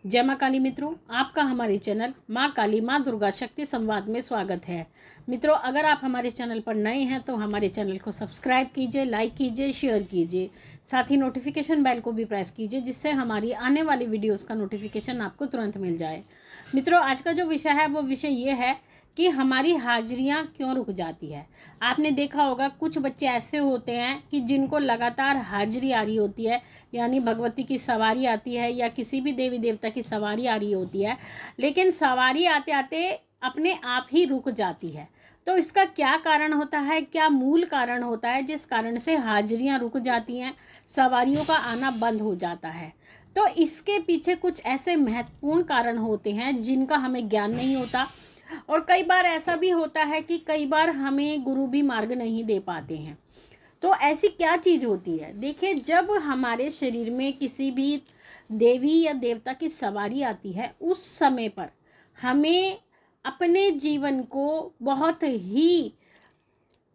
जय माँ काली मित्रों, आपका हमारे चैनल माँ काली माँ दुर्गा शक्ति संवाद में स्वागत है। मित्रों, अगर आप हमारे चैनल पर नए हैं तो हमारे चैनल को सब्सक्राइब कीजिए, लाइक कीजिए, शेयर कीजिए, साथ ही नोटिफिकेशन बेल को भी प्रेस कीजिए जिससे हमारी आने वाली वीडियोस का नोटिफिकेशन आपको तुरंत मिल जाए। मित्रों, आज का जो विषय है वो विषय ये है कि हमारी हाजिरियाँ क्यों रुक जाती है। आपने देखा होगा कुछ बच्चे ऐसे होते हैं कि जिनको लगातार हाजिरी आ रही होती है, यानी भगवती की सवारी आती है या किसी भी देवी देवता की सवारी आ रही होती है, लेकिन सवारी आते आते अपने आप ही रुक जाती है। तो इसका क्या कारण होता है, क्या मूल कारण होता है जिस कारण से हाजिरियाँ रुक जाती हैं, सवारियों का आना बंद हो जाता है। तो इसके पीछे कुछ ऐसे महत्वपूर्ण कारण होते हैं जिनका हमें ज्ञान नहीं होता, और कई बार ऐसा भी होता है कि कई बार हमें गुरु भी मार्ग नहीं दे पाते हैं। तो ऐसी क्या चीज़ होती है? देखिए, जब हमारे शरीर में किसी भी देवी या देवता की सवारी आती है, उस समय पर हमें अपने जीवन को बहुत ही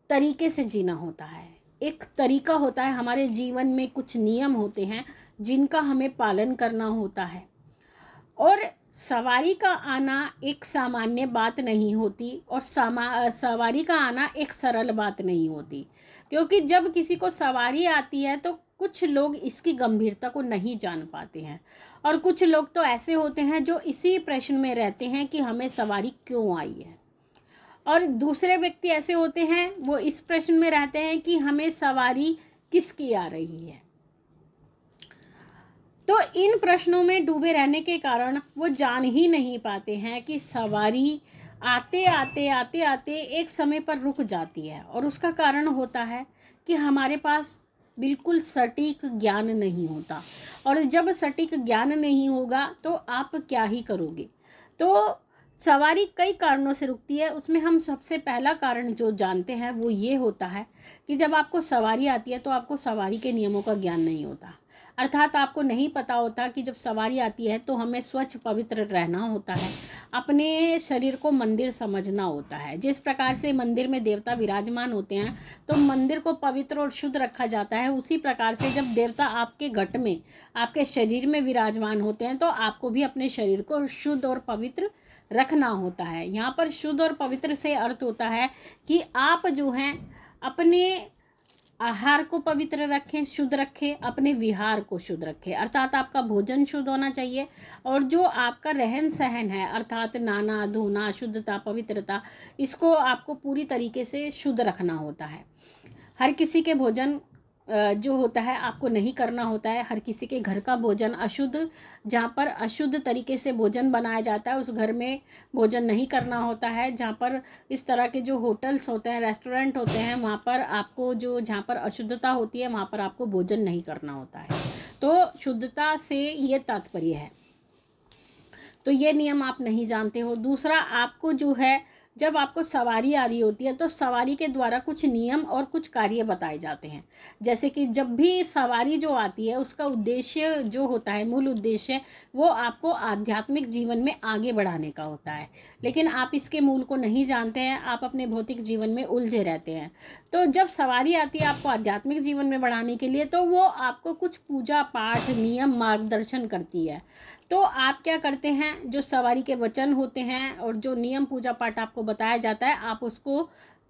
तरीके से जीना होता है। एक तरीका होता है, हमारे जीवन में कुछ नियम होते हैं जिनका हमें पालन करना होता है। और सवारी का आना एक सामान्य बात नहीं होती, और सवारी का आना एक सरल बात नहीं होती, क्योंकि जब किसी को सवारी आती है तो कुछ लोग इसकी गंभीरता को नहीं जान पाते हैं, और कुछ लोग तो ऐसे होते हैं जो इसी प्रश्न में रहते हैं कि हमें सवारी क्यों आई है, और दूसरे व्यक्ति ऐसे होते हैं वो इस प्रश्न में रहते हैं कि हमें सवारी किसकी आ रही है। तो इन प्रश्नों में डूबे रहने के कारण वो जान ही नहीं पाते हैं कि सवारी आते आते आते आते एक समय पर रुक जाती है, और उसका कारण होता है कि हमारे पास बिल्कुल सटीक ज्ञान नहीं होता। और जब सटीक ज्ञान नहीं होगा तो आप क्या ही करोगे। तो सवारी कई कारणों से रुकती है, उसमें हम सबसे पहला कारण जो जानते हैं वो ये होता है कि जब आपको सवारी आती है तो आपको सवारी के नियमों का ज्ञान नहीं होता। अर्थात आपको नहीं पता होता कि जब सवारी आती है तो हमें स्वच्छ पवित्र रहना होता है, अपने शरीर को मंदिर समझना होता है। जिस प्रकार से मंदिर में देवता विराजमान होते हैं तो मंदिर को पवित्र और शुद्ध रखा जाता है, उसी प्रकार से जब देवता आपके घट में, आपके शरीर में विराजमान होते हैं तो आपको भी अपने शरीर को शुद्ध और पवित्र रखना होता है। यहाँ पर शुद्ध और पवित्र से अर्थ होता है कि आप जो हैं अपने आहार को पवित्र रखें, शुद्ध रखें, अपने विहार को शुद्ध रखें, अर्थात आपका भोजन शुद्ध होना चाहिए, और जो आपका रहन सहन है अर्थात नहाना धोना, शुद्धता, पवित्रता, इसको आपको पूरी तरीके से शुद्ध रखना होता है। हर किसी के भोजन जो होता है आपको नहीं करना होता है। हर किसी के घर का भोजन अशुद्ध, जहाँ पर अशुद्ध तरीके से भोजन बनाया जाता है उस घर में भोजन नहीं करना होता है। जहाँ पर इस तरह के जो होटल्स होते हैं, रेस्टोरेंट होते हैं, वहाँ पर आपको जहाँ पर अशुद्धता होती है वहाँ पर आपको भोजन नहीं करना होता है। तो शुद्धता से ये तात्पर्य है। तो ये नियम आप नहीं जानते हो। दूसरा, आपको जो है जब आपको सवारी आ रही होती है तो सवारी के द्वारा कुछ नियम और कुछ कार्य बताए जाते हैं। जैसे कि जब भी सवारी जो आती है उसका उद्देश्य जो होता है, मूल उद्देश्य, वो आपको आध्यात्मिक जीवन में आगे बढ़ाने का होता है, लेकिन आप इसके मूल को नहीं जानते हैं, आप अपने भौतिक जीवन में उलझे रहते हैं। तो जब सवारी आती है आपको आध्यात्मिक जीवन में बढ़ाने के लिए तो वो आपको कुछ पूजा पाठ नियम मार्गदर्शन करती है। तो आप क्या करते हैं, जो सवारी के वचन होते हैं और जो नियम पूजा पाठ आपको बताया जाता है आप उसको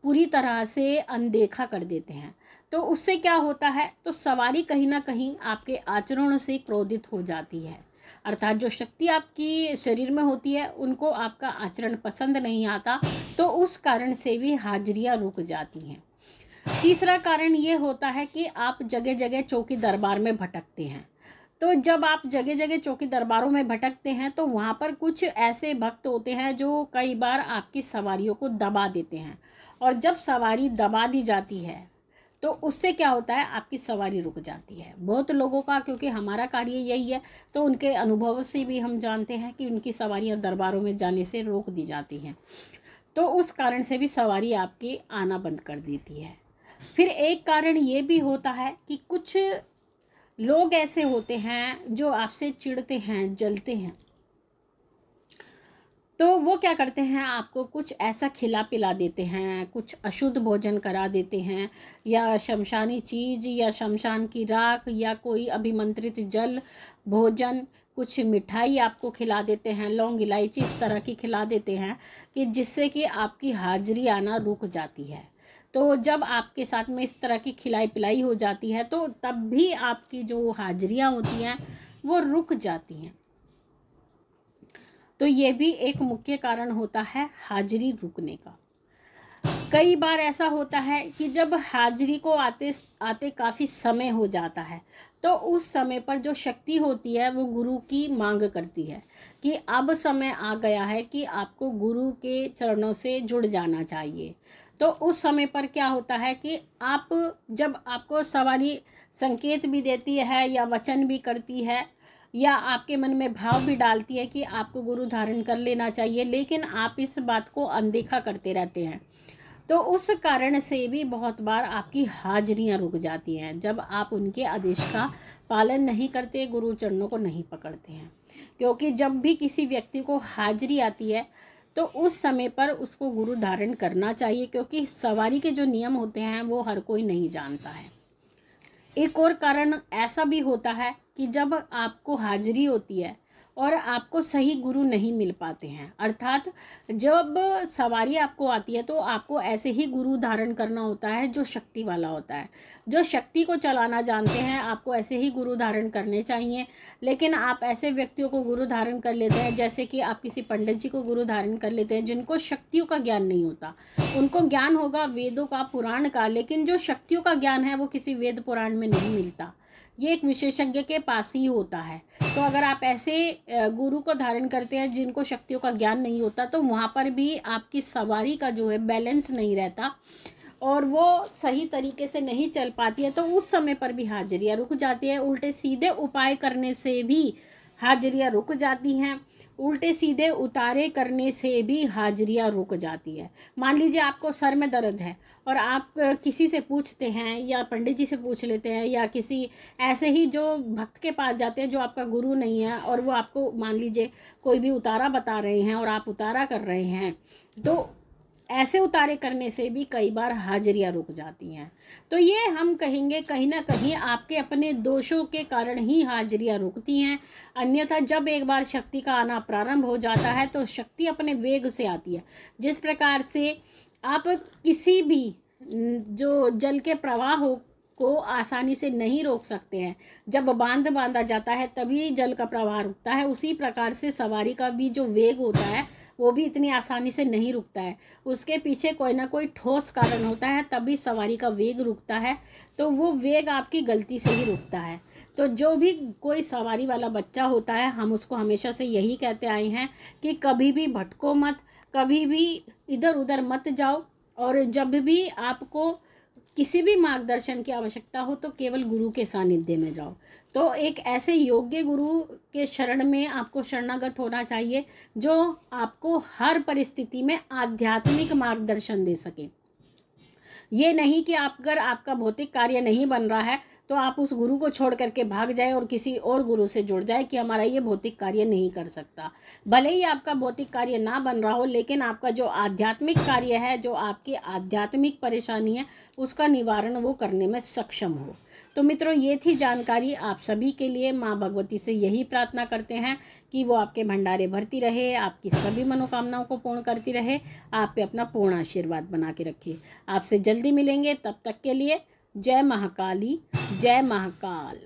पूरी तरह से अनदेखा कर देते हैं। तो उससे क्या होता है, तो सवारी कहीं ना कहीं आपके आचरण से क्रोधित हो जाती है, अर्थात जो शक्ति आपकी शरीर में होती है उनको आपका आचरण पसंद नहीं आता, तो उस कारण से भी हाजिरियाँ रुक जाती हैं। तीसरा कारण ये होता है कि आप जगह जगह चौकी दरबार में भटकते हैं। तो जब आप जगह जगह चौकी दरबारों में भटकते हैं तो वहाँ पर कुछ ऐसे भक्त होते हैं जो कई बार आपकी सवारियों को दबा देते हैं, और जब सवारी दबा दी जाती है तो उससे क्या होता है, आपकी सवारी रुक जाती है। बहुत लोगों का, क्योंकि हमारा कार्य यही है, तो उनके अनुभव से भी हम जानते हैं कि उनकी सवारियाँ दरबारों में जाने से रोक दी जाती हैं, तो उस कारण से भी सवारी आपकी आना बंद कर देती है। फिर एक कारण ये भी होता है कि कुछ लोग ऐसे होते हैं जो आपसे चिढ़ते हैं, जलते हैं, तो वो क्या करते हैं, आपको कुछ ऐसा खिला पिला देते हैं, कुछ अशुद्ध भोजन करा देते हैं, या शमशानी चीज़ या शमशान की राख या कोई अभिमंत्रित जल, भोजन, कुछ मिठाई आपको खिला देते हैं, लौंग इलायची इस तरह की खिला देते हैं कि जिससे कि आपकी हाजिरी आना रुक जाती है। तो जब आपके साथ में इस तरह की खिलाई पिलाई हो जाती है तो तब भी आपकी जो हाजिरियाँ होती हैं वो रुक जाती हैं। तो ये भी एक मुख्य कारण होता है हाजिरी रुकने का। कई बार ऐसा होता है कि जब हाजिरी को आते आते काफ़ी समय हो जाता है तो उस समय पर जो शक्ति होती है वो गुरु की मांग करती है कि अब समय आ गया है कि आपको गुरु के चरणों से जुड़ जाना चाहिए। तो उस समय पर क्या होता है कि आप जब आपको सवारी संकेत भी देती है या वचन भी करती है या आपके मन में भाव भी डालती है कि आपको गुरु धारण कर लेना चाहिए, लेकिन आप इस बात को अनदेखा करते रहते हैं, तो उस कारण से भी बहुत बार आपकी हाजिरियां रुक जाती हैं जब आप उनके आदेश का पालन नहीं करते, गुरु चरणों को नहीं पकड़ते हैं। क्योंकि जब भी किसी व्यक्ति को हाजिरी आती है तो उस समय पर उसको गुरु धारण करना चाहिए, क्योंकि सवारी के जो नियम होते हैं वो हर कोई नहीं जानता है। एक और कारण ऐसा भी होता है कि जब आपको हाजिरी होती है और आपको सही गुरु नहीं मिल पाते हैं, अर्थात जब सवारी आपको आती है तो आपको ऐसे ही गुरु धारण करना होता है जो शक्ति वाला होता है, जो शक्ति को चलाना जानते हैं, आपको ऐसे ही गुरु धारण करने चाहिए। लेकिन आप ऐसे व्यक्तियों को गुरु धारण कर लेते हैं, जैसे कि आप किसी पंडित जी को गुरु धारण कर लेते हैं जिनको शक्तियों का ज्ञान नहीं होता। उनको ज्ञान होगा वेदों का, पुराण का, लेकिन जो शक्तियों का ज्ञान है वो किसी वेद पुराण में नहीं मिलता, ये एक विशेषज्ञ के पास ही होता है। तो अगर आप ऐसे गुरु को धारण करते हैं जिनको शक्तियों का ज्ञान नहीं होता तो वहाँ पर भी आपकी सवारी का जो है बैलेंस नहीं रहता और वो सही तरीके से नहीं चल पाती है, तो उस समय पर भी हाजिरियाँ रुक जाती है। उल्टे सीधे उपाय करने से भी हाजिरियाँ रुक जाती हैं, उल्टे सीधे उतारे करने से भी हाजिरियाँ रुक जाती है। मान लीजिए आपको सर में दर्द है और आप किसी से पूछते हैं या पंडित जी से पूछ लेते हैं या किसी ऐसे ही जो भक्त के पास जाते हैं जो आपका गुरु नहीं है और वो आपको मान लीजिए कोई भी उतारा बता रहे हैं और आप उतारा कर रहे हैं, तो ऐसे उतारे करने से भी कई बार हाजिरियाँ रुक जाती हैं। तो ये हम कहेंगे कहीं ना कहीं आपके अपने दोषों के कारण ही हाजिरियाँ रुकती हैं। अन्यथा जब एक बार शक्ति का आना प्रारंभ हो जाता है तो शक्ति अपने वेग से आती है। जिस प्रकार से आप किसी भी जो जल के प्रवाह को आसानी से नहीं रोक सकते हैं, जब बांध बांधा जाता है तभी जल का प्रवाह रुकता है, उसी प्रकार से सवारी का भी जो वेग होता है वो भी इतनी आसानी से नहीं रुकता है। उसके पीछे कोई ना कोई ठोस कारण होता है तभी सवारी का वेग रुकता है, तो वो वेग आपकी गलती से ही रुकता है। तो जो भी कोई सवारी वाला बच्चा होता है हम उसको हमेशा से यही कहते आए हैं कि कभी भी भटको मत, कभी भी इधर उधर मत जाओ, और जब भी आपको किसी भी मार्गदर्शन की आवश्यकता हो तो केवल गुरु के सानिध्य में जाओ। तो एक ऐसे योग्य गुरु के शरण में आपको शरणागत होना चाहिए जो आपको हर परिस्थिति में आध्यात्मिक मार्गदर्शन दे सके। ये नहीं कि आप अगर आपका भौतिक कार्य नहीं बन रहा है तो आप उस गुरु को छोड़ करके भाग जाए और किसी और गुरु से जुड़ जाए कि हमारा ये भौतिक कार्य नहीं कर सकता। भले ही आपका भौतिक कार्य ना बन रहा हो, लेकिन आपका जो आध्यात्मिक कार्य है, जो आपकी आध्यात्मिक परेशानी है, उसका निवारण वो करने में सक्षम हो। तो मित्रों, ये थी जानकारी आप सभी के लिए। माँ भगवती से यही प्रार्थना करते हैं कि वो आपके भंडारे भरती रहे, आपकी सभी मनोकामनाओं को पूर्ण करती रहे, आप पे अपना पूर्ण आशीर्वाद बना के रखिए। आपसे जल्दी मिलेंगे, तब तक के लिए जय महाकाली, जय महाकाल।